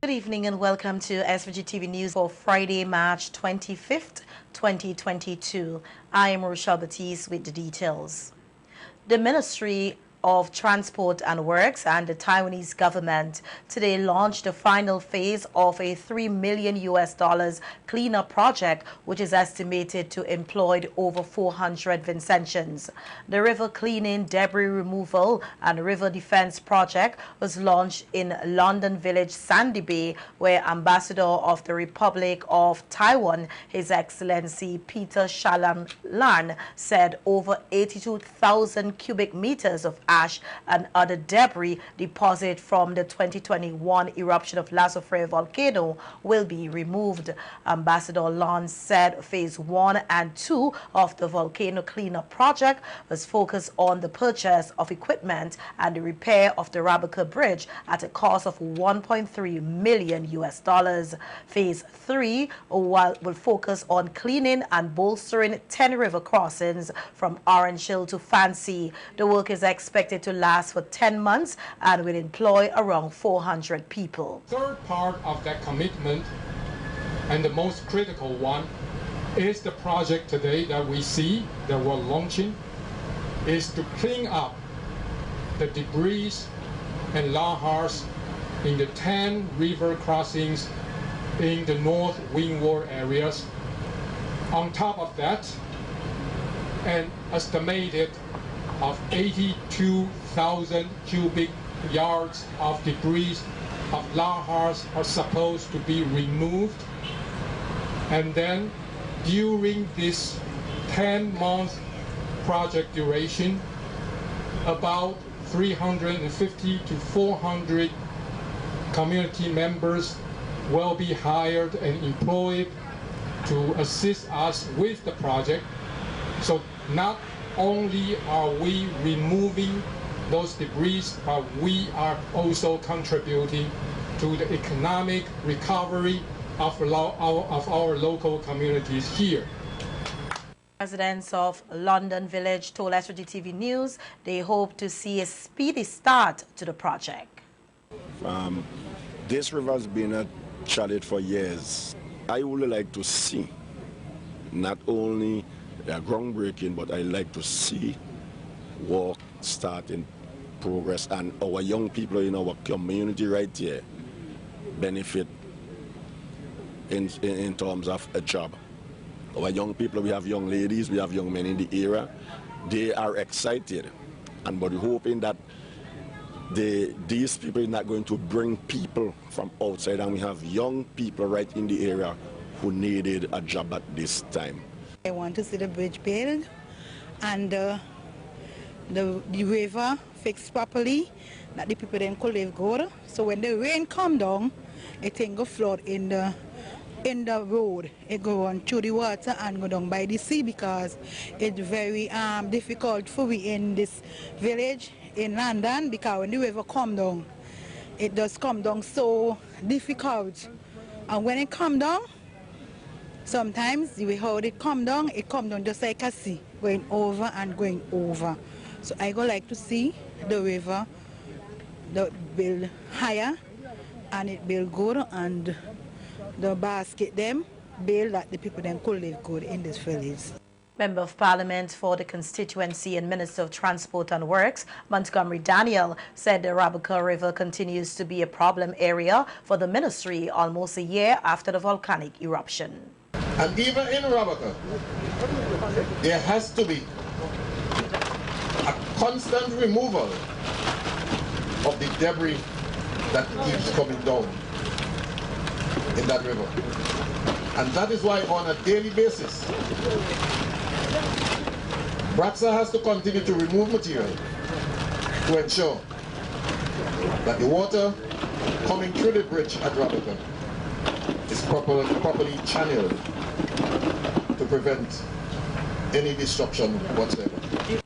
Good evening and welcome to SVG-TV News for Friday, March 25th, 2022. I am Rochelle Batiste with the details. The Ministry of Transport and Works and the Taiwanese government today launched the final phase of a $3 million cleanup project, which is estimated to employ over 400 Vincentians. The river cleaning, debris removal and river defense project was launched in London Village, Sandy Bay, where Ambassador of the Republic of Taiwan, His Excellency Peter Shalan, said over 82,000 cubic meters of ash and other debris deposited from the 2021 eruption of Lasso Freire volcano will be removed. Ambassador Lan said phase 1 and 2 of the volcano cleanup project was focused on the purchase of equipment and the repair of the Rabaca Bridge at a cost of $1.3 million. Phase 3 will focus on cleaning and bolstering 10 river crossings from Orange Hill to Fancy. The work is expected to last for 10 months and will employ around 400 people. Third part of that commitment, and the most critical one, is the project today that we see that we're launching, is to clean up the debris and lahars in the 10 river crossings in the North Windward areas. On top of that, an estimated of 82,000 cubic yards of debris of lahars are supposed to be removed. And then during this 10-month project duration, about 350 to 400 community members will be hired and employed to assist us with the project. So not only are we removing those debris, but we are also contributing to the economic recovery of our local communities here. Residents of London Village told SVG-TV News they hope to see a speedy start to the project. This river has been a challenge for years. I would like to see not only groundbreaking, but I like to see work start in progress and our young people in our community right here benefit in terms of a job. Our young people, we have young ladies, we have young men in the area. They are excited, and but we're hoping that these people are not going to bring people from outside, and we have young people right in the area who needed a job at this time. I want to see the bridge built and the river fixed properly, that the people then could live good. So when the rain come down, it can go flood in the road. It go on through the water and go down by the sea, because it's very difficult for we in this village in London, because when the river come down, it does come down so difficult. And when it come down, sometimes the way how it come down just like a sea, going over and going over. So I go like to see the river build higher and it build good, and the basket them build that the people then could live good in this village. Member of Parliament for the constituency and Minister of Transport and Works, Montgomery Daniel, said the Rabaca River continues to be a problem area for the ministry almost a year after the volcanic eruption. And even in Rabaca, there has to be a constant removal of the debris that keeps coming down in that river. And that is why on a daily basis, BRATSA has to continue to remove material to ensure that the water coming through the bridge at Rabaca is properly channeled to prevent any destruction whatsoever.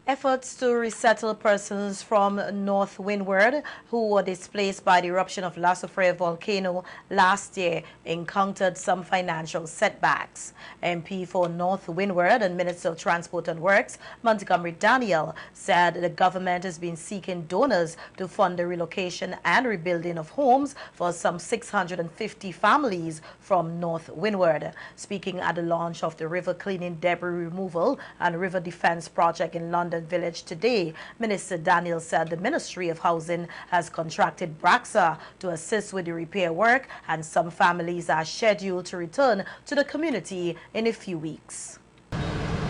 Efforts to resettle persons from North Windward who were displaced by the eruption of La Soufrière volcano last year encountered some financial setbacks. MP for North Windward and Minister of Transport and Works, Montgomery Daniel, said the government has been seeking donors to fund the relocation and rebuilding of homes for some 650 families from North Windward. Speaking at the launch of the river cleaning, debris removal and river defense project in London Village today, Minister Daniel said the Ministry of Housing has contracted Braxa to assist with the repair work, and some families are scheduled to return to the community in a few weeks.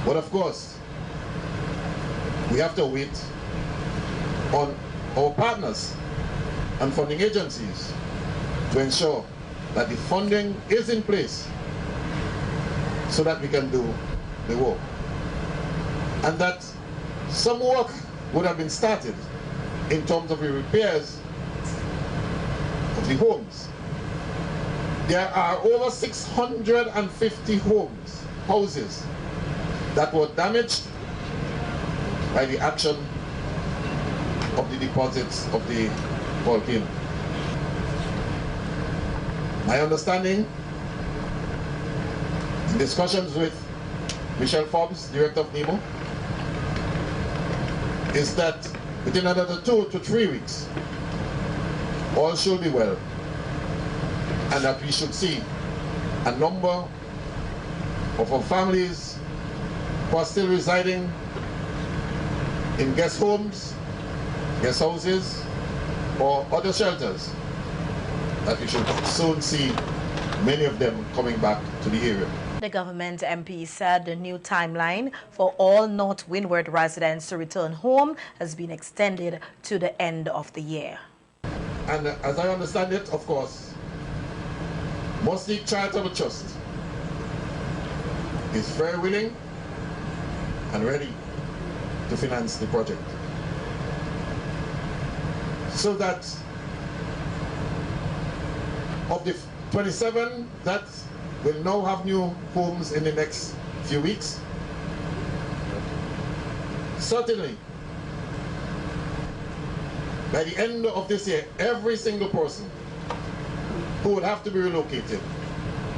But of course, we have to wait on our partners and funding agencies to ensure that the funding is in place so that we can do the work. And that some work would have been started in terms of the repairs of the homes. There are over 650 houses that were damaged by the action of the deposits of the volcano. My understanding, in discussions with Michelle Forbes, Director of NEMO, is that within another 2 to 3 weeks, all should be well, and that we should see a number of our families who are still residing in guest homes, guest houses, or other shelters, that we should soon see many of them coming back to the area. The government MP said the new timeline for all North Windward residents to return home has been extended to the end of the year. And as I understand it, of course, Mosaic Charitable Trust is very willing and ready to finance the project, so that of the 27 that will now have new homes in the next few weeks, certainly by the end of this year, every single person who would have to be relocated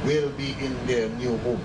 will be in their new home.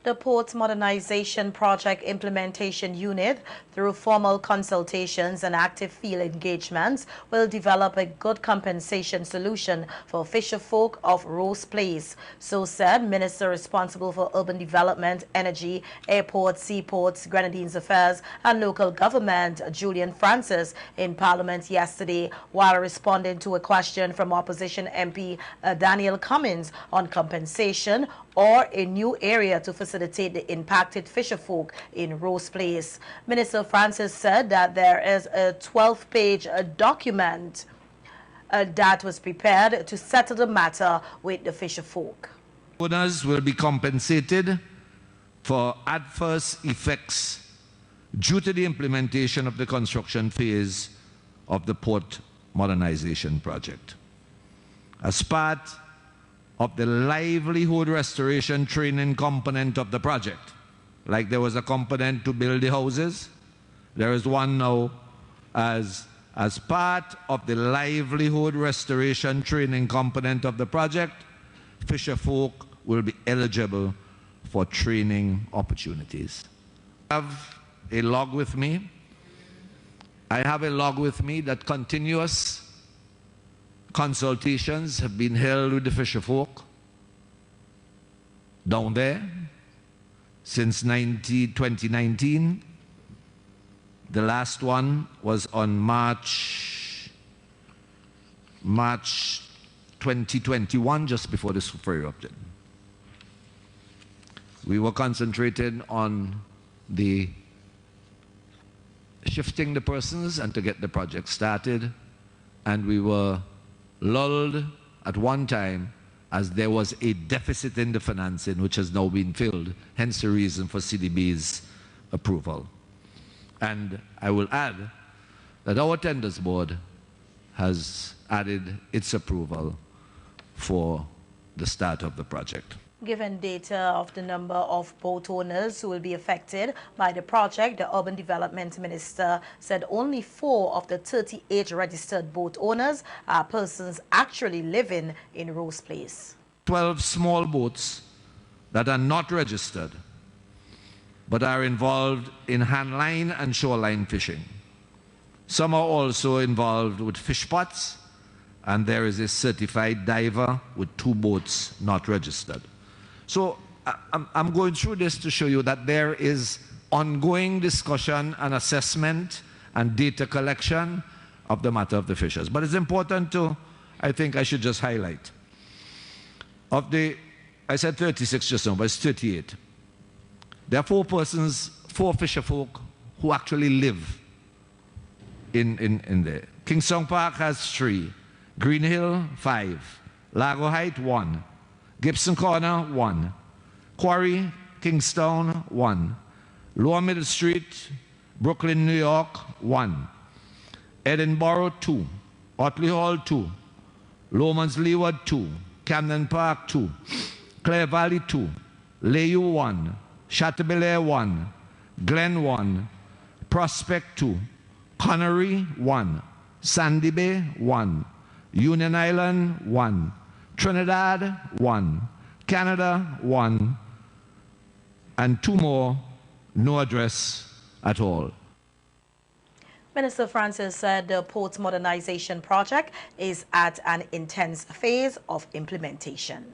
The Port Modernization Project Implementation Unit, through formal consultations and active field engagements, will develop a good compensation solution for fisherfolk of Rose Place. So said Minister responsible for Urban Development, Energy, Airports, Seaports, Grenadines Affairs and Local Government, Julian Francis, in Parliament yesterday, while responding to a question from Opposition MP Daniel Cummins on compensation or a new area to facilitate the impacted fisherfolk in Rose Place. Minister Francis said that there is a 12-page document that was prepared to settle the matter with the fisherfolk. Owners will be compensated for adverse effects due to the implementation of the construction phase of the Port Modernization Project. As part of the livelihood restoration training component of the project, like there was a component to build the houses, there is one now as part of the livelihood restoration training component of the project. Fisherfolk will be eligible for training opportunities. I have a log with me. I have a log with me that continuous consultations have been held with the fisherfolk down there since 2019. The last one was on March 2021, just before the super erupted. We were concentrated on the shifting the persons and to get the project started, and we were lulled at one time as there was a deficit in the financing which has now been filled, hence the reason for CDB's approval. And I will add that our tenders board has added its approval for the start of the project. Given data of the number of boat owners who will be affected by the project, the Urban Development Minister said only 4 of the 38 registered boat owners are persons actually living in Rose Place. 12 small boats that are not registered but are involved in handline and shoreline fishing. Some are also involved with fish pots, and there is a certified diver with 2 boats not registered. So I'm going through this to show you that there is ongoing discussion and assessment and data collection of the matter of the fishers. But it's important to, I think I should just highlight, of the, I said 36 just now, but it's 38. There are 4 persons, 4 fisher folk who actually live in there. Kingston Park has 3, Green Hill 5, Lago Height 1, Gibson Corner 1, Quarry, Kingstown 1, Lower Middle Street, Brooklyn, New York 1, Edinburgh 2, Otley Hall 2, Lomans Leeward 2, Camden Park 2, Clare Valley 2, Layou 1, Chateaubelair 1, Glen 1, Prospect 2, Connery 1, Sandy Bay 1, Union Island 1, Trinidad 1, Canada 1, and 2 more, no address at all. Minister Francis said the port modernization project is at an intense phase of implementation.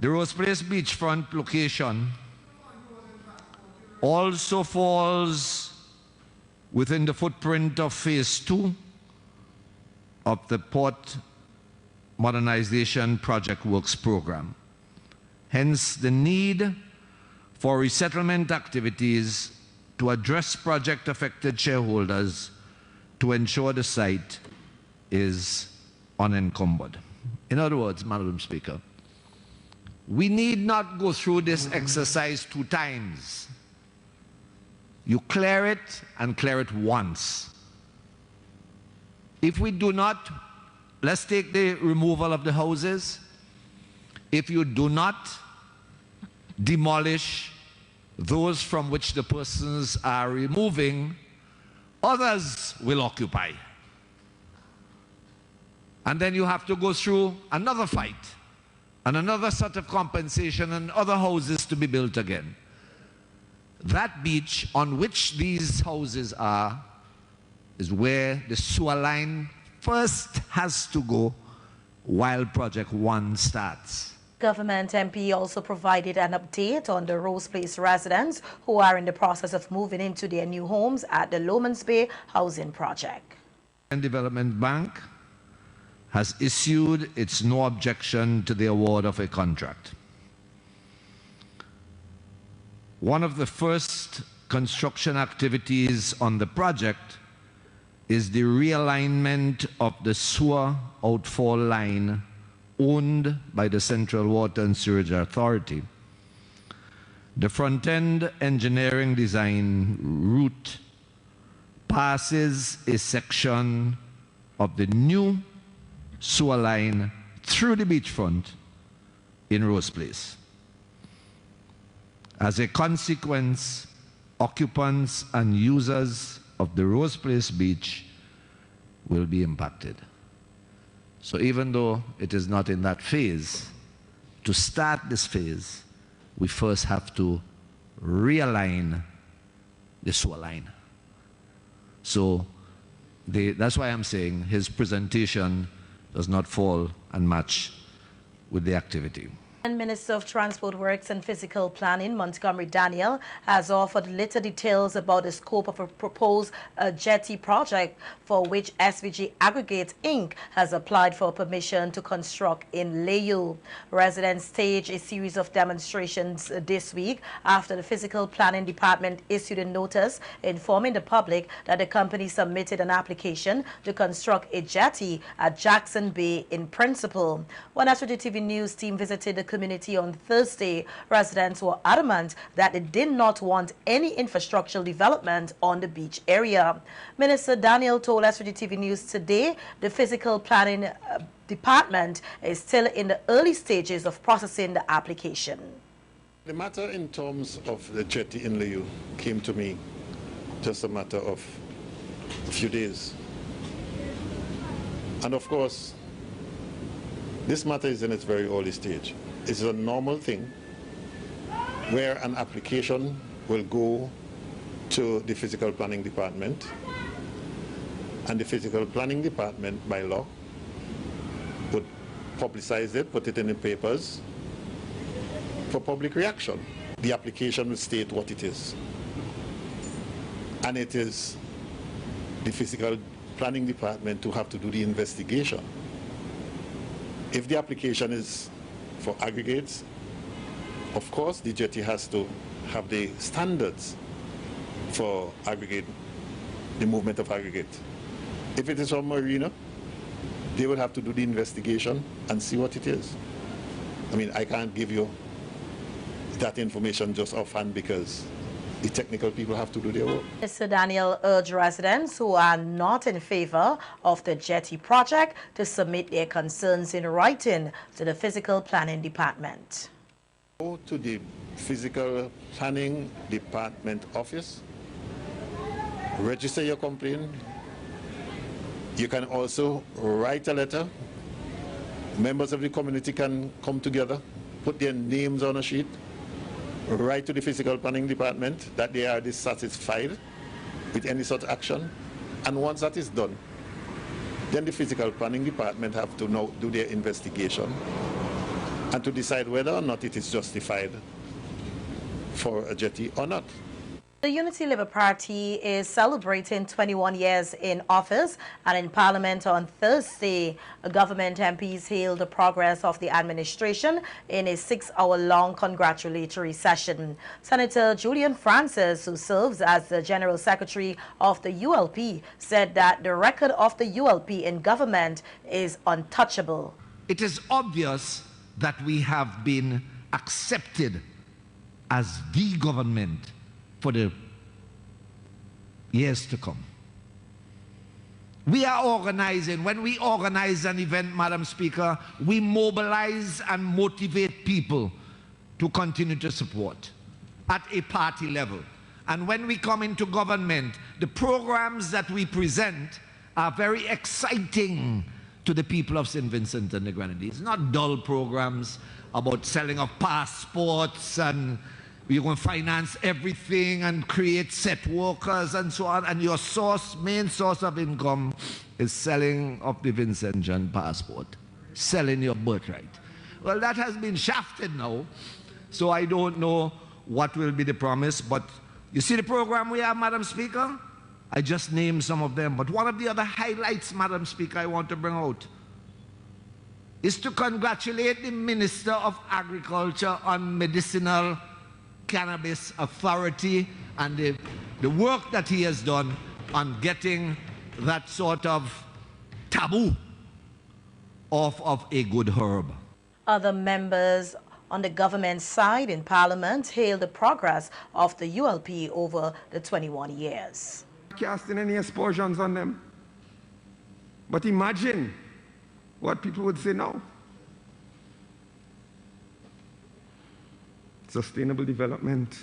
The Rose Place beachfront location also falls within the footprint of phase 2 of the port modernization project works program. Hence the need for resettlement activities to address project affected shareholders to ensure the site is unencumbered. In other words, Madam Speaker, we need not go through this exercise 2 times. You clear it and clear it once. If we do not, let's take the removal of the houses. If you do not demolish those from which the persons are removing, others will occupy. And then you have to go through another fight and another sort of compensation and other houses to be built again. That beach on which these houses are is where the sewer line first has to go while Project 1 starts. Government MP also provided an update on the Rose Place residents who are in the process of moving into their new homes at the Lomans Bay Housing Project. The Development Bank has issued its no objection to the award of a contract. One of the first construction activities on the project is the realignment of the sewer outfall line owned by the Central Water and Sewerage Authority. The front-end engineering design route passes a section of the new sewer line through the beachfront in Rose Place. As a consequence, occupants and users of the Rose Place beach will be impacted. So even though it is not in that phase, to start this phase, we first have to realign the sewer line. So that's why I'm saying his presentation does not fall and match with the activity. And Minister of Transport Works and Physical Planning, Montgomery Daniel, has offered little details about the scope of a proposed jetty project for which SVG Aggregate Inc. has applied for permission to construct in Layou. Residents staged a series of demonstrations this week after the Physical Planning Department issued a notice informing the public that the company submitted an application to construct a jetty at Jackson Bay in principle. When SVGTV News team visited the community on Thursday, residents were adamant that they did not want any infrastructural development on the beach area. Minister Daniel told SVGTV News today the Physical Planning department is still in the early stages of processing the application. The matter in terms of the jetty in Liu came to me just a matter of a few days. And of course, this matter is in its very early stage. It's a normal thing where an application will go to the physical planning department, and the physical planning department by law would publicize it, put it in the papers for public reaction. The application will state what it is, and it is the physical planning department to have to do the investigation. If the application is for aggregates, of course the jetty has to have the standards for aggregate, the movement of aggregate. If it is from marina, they would have to do the investigation and see what it is. I mean, I can't give you that information just offhand because the technical people have to do their work. Mr. Daniel urged residents who are not in favor of the jetty project to submit their concerns in writing to the Physical Planning Department. Go to the Physical Planning Department office, register your complaint. You can also write a letter. Members of the community can come together, put their names on a sheet, write to the Physical Planning Department that they are dissatisfied with any sort of action. And once that is done, then the Physical Planning Department have to now do their investigation and to decide whether or not it is justified for a jetty or not. The Unity Labour Party is celebrating 21 years in office, and in Parliament on Thursday, government MPs hailed the progress of the administration in a 6-hour-long congratulatory session. Senator Julian Francis, who serves as the General Secretary of the ULP, said that the record of the ULP in government is untouchable. It is obvious that we have been accepted as the government for the years to come. We are organizing. When we organize an event, Madam Speaker, we mobilize and motivate people to continue to support at a party level. And when we come into government, the programs that we present are very exciting to the people of St. Vincent and the Grenadines. Not dull programs about selling of passports and we're going to finance everything and create set workers and so on, and your main source of income is selling of the Vincent John passport, selling your birthright. Well, that has been shafted now, so I don't know what will be the promise, but you see the program we have, Madam Speaker? I just named some of them, but one of the other highlights, Madam Speaker, I want to bring out is to congratulate the Minister of Agriculture on Medicinal Cannabis Authority and the work that he has done on getting that sort of taboo off of a good herb. Other members on the government side in Parliament hailed the progress of the ULP over the 21 years. Casting any aspersions on them. But imagine what people would say now. Sustainable development,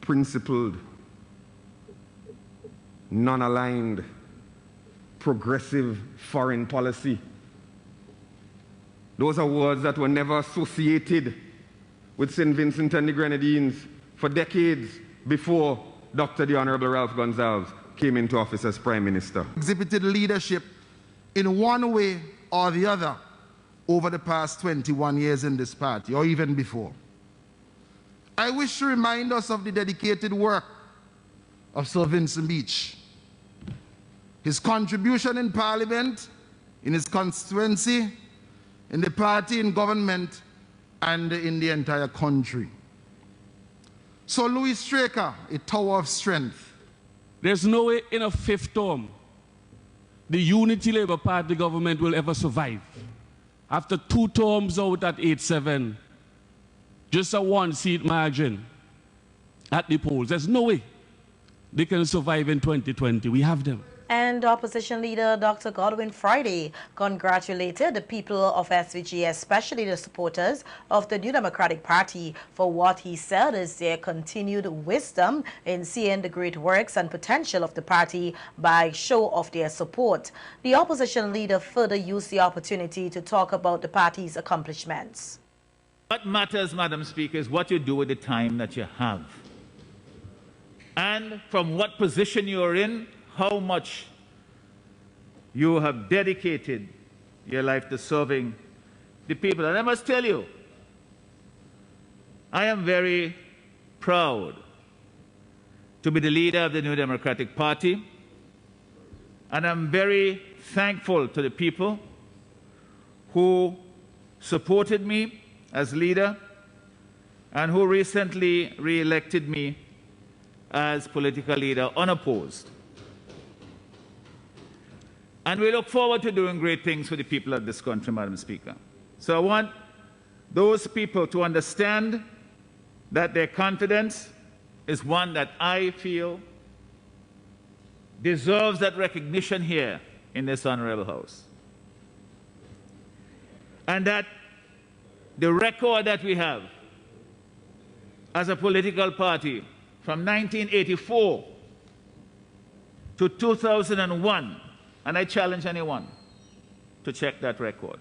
principled, non-aligned, progressive foreign policy. Those are words that were never associated with St. Vincent and the Grenadines for decades before Dr. the Honorable Ralph Gonsalves came into office as Prime Minister. Exhibited leadership in one way or the other over the past 21 years in this party, or even before. I wish to remind us of the dedicated work of Sir Vincent Beach, his contribution in Parliament, in his constituency, in the party, in government, and in the entire country. So Louis Straker, a tower of strength. There's no way in a fifth term the Unity Labour Party government will ever survive. After 2 terms out at 8-7, just a 1-seat margin at the polls, there's no way they can survive in 2020. We have them. And opposition leader Dr. Godwin Friday congratulated the people of SVG, especially the supporters of the New Democratic Party, for what he said is their continued wisdom in seeing the great works and potential of the party by show of their support. The opposition leader further used the opportunity to talk about the party's accomplishments. What matters, Madam Speaker, is what you do with the time that you have. And from what position you are in, how much you have dedicated your life to serving the people. And I must tell you, I am very proud to be the leader of the New Democratic Party, and I'm very thankful to the people who supported me as leader and who recently re-elected me as political leader unopposed. And we look forward to doing great things for the people of this country, Madam Speaker. So I want those people to understand that their confidence is one that I feel deserves that recognition here in this honorable House. And that the record that we have as a political party from 1984 to 2001, and I challenge anyone to check that record,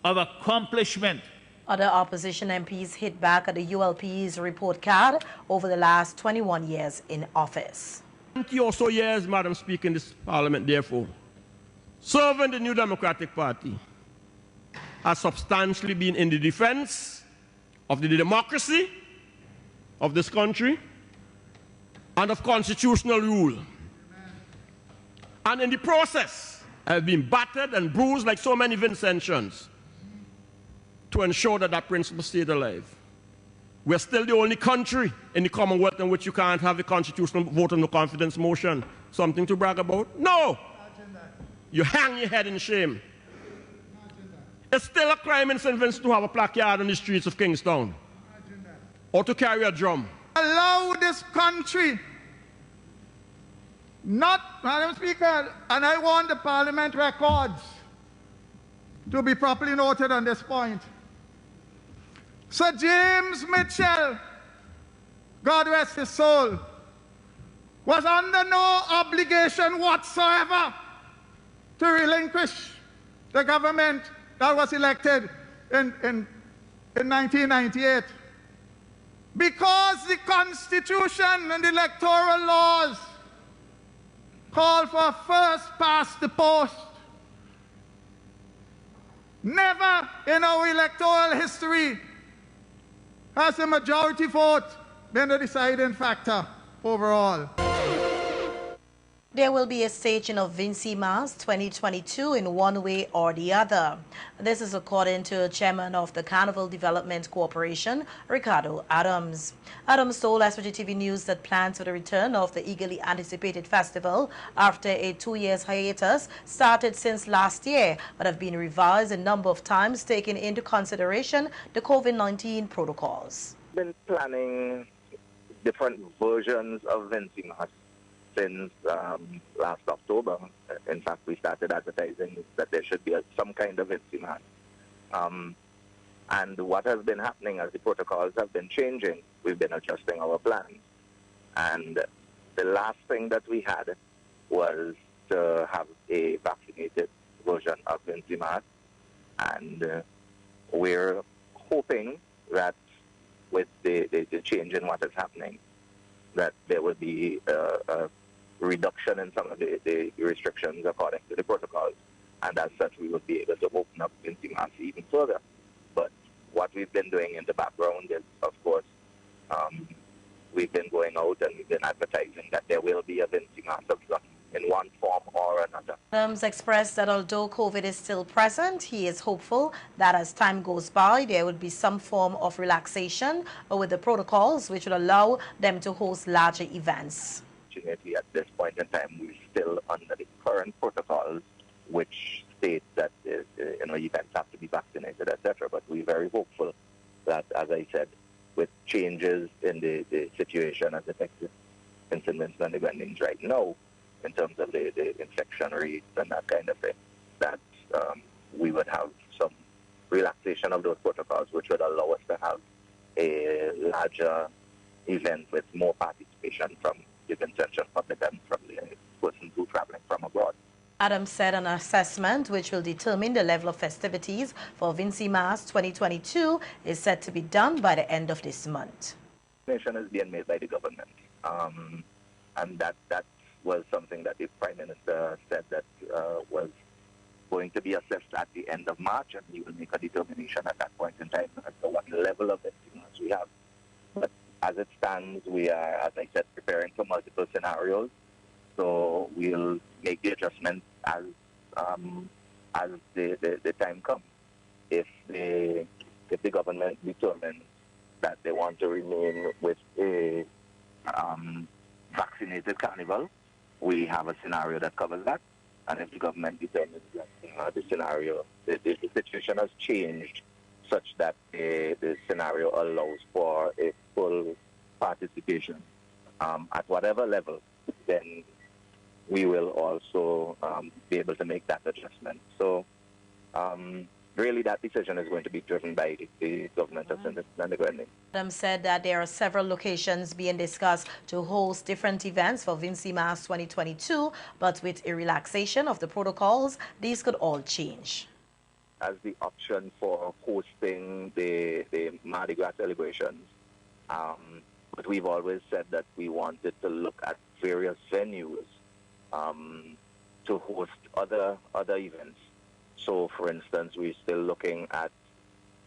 of accomplishment. Other opposition MPs hit back at the ULP's report card over the last 21 years in office. 20 or so years, Madam Speaker, in this Parliament, therefore, serving the New Democratic Party has substantially been in the defense of the democracy of this country and of constitutional rule. And in the process, I've been battered and bruised like so many Vincentians to ensure that that principle stayed alive. We're still the only country in the Commonwealth in which you can't have a constitutional vote on no confidence motion. Something to brag about? No! You hang your head in shame. It's still a crime in St. Vincent to have a placard on the streets of Kingstown or to carry a drum. Allow this country not, Madam Speaker, and I want the Parliament records to be properly noted on this point. Sir James Mitchell, God rest his soul, was under no obligation whatsoever to relinquish the government that was elected in 1998. Because the Constitution and the electoral laws call for first past the post. Never in our electoral history has the majority vote been the deciding factor overall. There will be a staging of Vincy Mass 2022 in one way or the other. This is according to Chairman of the Carnival Development Corporation, Ricardo Adams. Adams told SVG-TV News that plans for the return of the eagerly anticipated festival after a 2-year hiatus started since last year, but have been revised a number of times, taking into consideration the COVID-19 protocols. Been planning different versions of Vincy Mass since last October. In fact, we started advertising that there should be some kind of Vincy Mass. And what has been happening as the protocols have been changing, we've been adjusting our plans. And the last thing that we had was to have a vaccinated version of Vincy Mass. And we're hoping that with the change in what is happening, that there will be a reduction in some of the restrictions according to the protocols, and as such we will be able to open up Vincy Mass even further. But what we've been doing in the background is, of course, we've been going out and we've been advertising that there will be a Vincy Mass in one form or another. Adams expressed that although COVID is still present, he is hopeful that as time goes by, there will be some form of relaxation with the protocols which will allow them to host larger events. Fortunately, at this point in time, we're still under the current protocols, which state that events have to be vaccinated, etc. But we're very hopeful that, as I said, with changes in the situation as it exists in St. Vincent and the Grenadines right now, in terms of the infection rates and that kind of thing, that we would have some relaxation of those protocols, which would allow us to have a larger event with more participation from the consensus public and from the persons who are traveling from abroad. Adams said an assessment which will determine the level of festivities for Vincy Mass 2022 is set to be done by the end of this month. Nation is being made by the government, and that was something that the Prime Minister said that was going to be assessed at the end of March, and he will make a determination at that point in time as to what level of estimates we have. But as it stands, we are, as I said, preparing for multiple scenarios. So we'll make the adjustments as the time comes. If the government determines that they want to remain with a vaccinated carnival, we have a scenario that covers that. And if the government determines that the scenario, the situation has changed such that the scenario allows for a full participation at whatever level, then we will also be able to make that adjustment. So really that decision is going to be driven by the government of St. Grande. Adams said that there are several locations being discussed to host different events for Vincy Mass 2022, but with a relaxation of the protocols, these could all change. As the option for hosting the Mardi Gras celebrations, but we've always said that we wanted to look at various venues to host other events. So, for instance, we're still looking at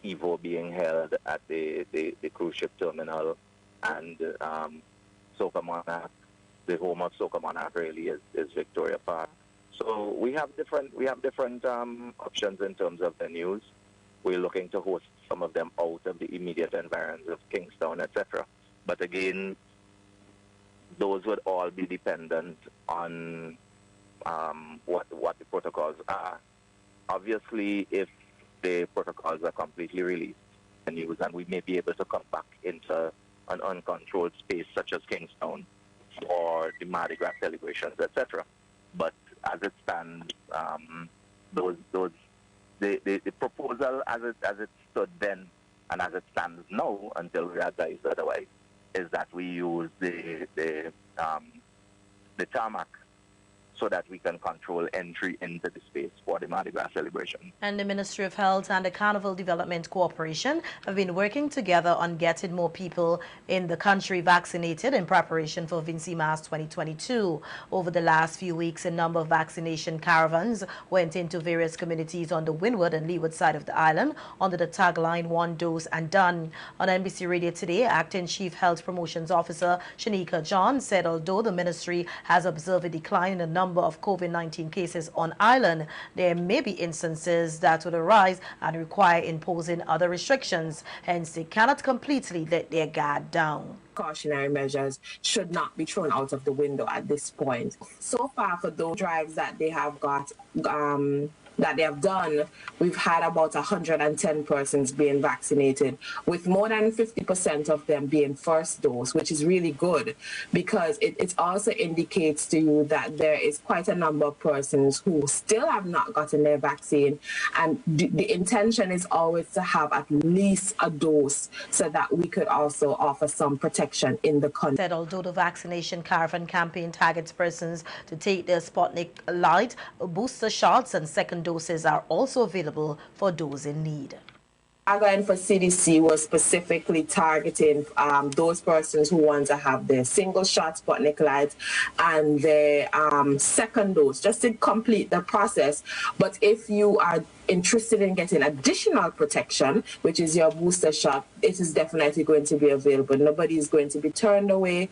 Evo being held at the cruise ship terminal, and Soca Monarch, the home of Soca Monarch really is Victoria Park. So we have different options in terms of venues. We're looking to host some of them out of the immediate environs of Kingstown, etc. But again, those would all be dependent on what the protocols are. Obviously, if the protocols are completely released and we may be able to come back into an uncontrolled space such as Kingstown for the Mardi Gras celebrations, etc. But as it stands, the proposal as it stood then and as it stands now, until we are advised otherwise, is that we use the tarmac so that we can control entry into the space for the Mardi Gras celebration. And the Ministry of Health and the Carnival Development Corporation have been working together on getting more people in the country vaccinated in preparation for Vincy Mass 2022. Over the last few weeks, a number of vaccination caravans went into various communities on the Windward and Leeward side of the island under the tagline, "One dose and done." On NBC Radio today, Acting Chief Health Promotions Officer Shanika John said although the ministry has observed a decline in the number of COVID-19 cases on island, there may be instances that would arise and require imposing other restrictions. Hence, they cannot completely let their guard down. Cautionary measures should not be thrown out of the window at this point. So far, for those drives that they have got, that they have done, we've had about 110 persons being vaccinated, with more than 50% of them being first dose, which is really good because it also indicates to you that there is quite a number of persons who still have not gotten their vaccine, and the intention is always to have at least a dose so that we could also offer some protection in the country. Said although the vaccination caravan campaign targets persons to take their Sputnik Light, booster shots and second doses are also available for those in need. Guideline for CDC was specifically targeting those persons who want to have their single shot Sputnik Light and their second dose, just to complete the process. But if you are interested in getting additional protection, which is your booster shot, it is definitely going to be available. Nobody is going to be turned away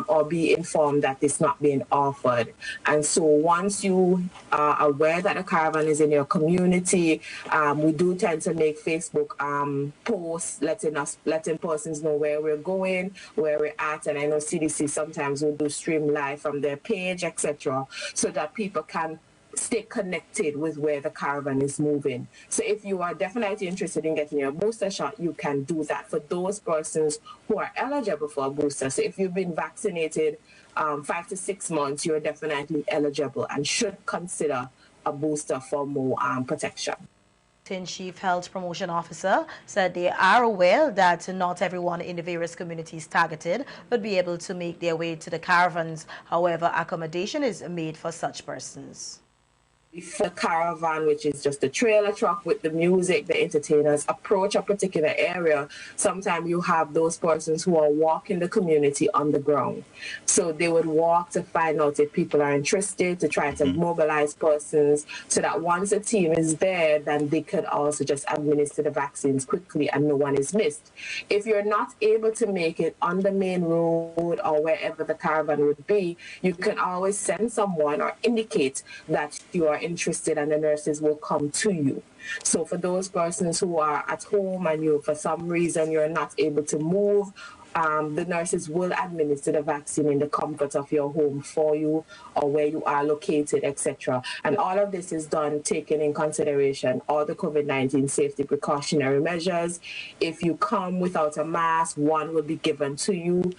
or be informed that it's not being offered. And so once you are aware that a caravan is in your community, we do tend to make Facebook posts letting persons know where we're going, where we're at, and I know CDC sometimes will do stream live from their page, etc., so that people can stay connected with where the caravan is moving. So if you are definitely interested in getting your booster shot, you can do that for those persons who are eligible for a booster. So if you've been vaccinated 5 to 6 months, you're definitely eligible and should consider a booster for more protection. Chief Health Promotion Officer said they are aware that not everyone in the various communities targeted would be able to make their way to the caravans. However, accommodation is made for such persons. If the caravan, which is just a trailer truck with the music, the entertainers, approach a particular area, sometimes you have those persons who are walking the community on the ground. So they would walk to find out if people are interested, to try to mobilize persons, so that once a team is there, then they could also just administer the vaccines quickly and no one is missed. If you're not able to make it on the main road or wherever the caravan would be, you can always send someone or indicate that you are interested and the nurses will come to you. So for those persons who are at home and you, for some reason, you're not able to move, the nurses will administer the vaccine in the comfort of your home for you or where you are located, etc. And all of this is done taking in consideration all the COVID-19 safety precautionary measures. If you come without a mask, one will be given to you.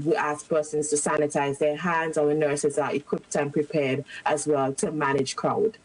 We ask persons to sanitize their hands. Our nurses are equipped and prepared as well to manage crowd.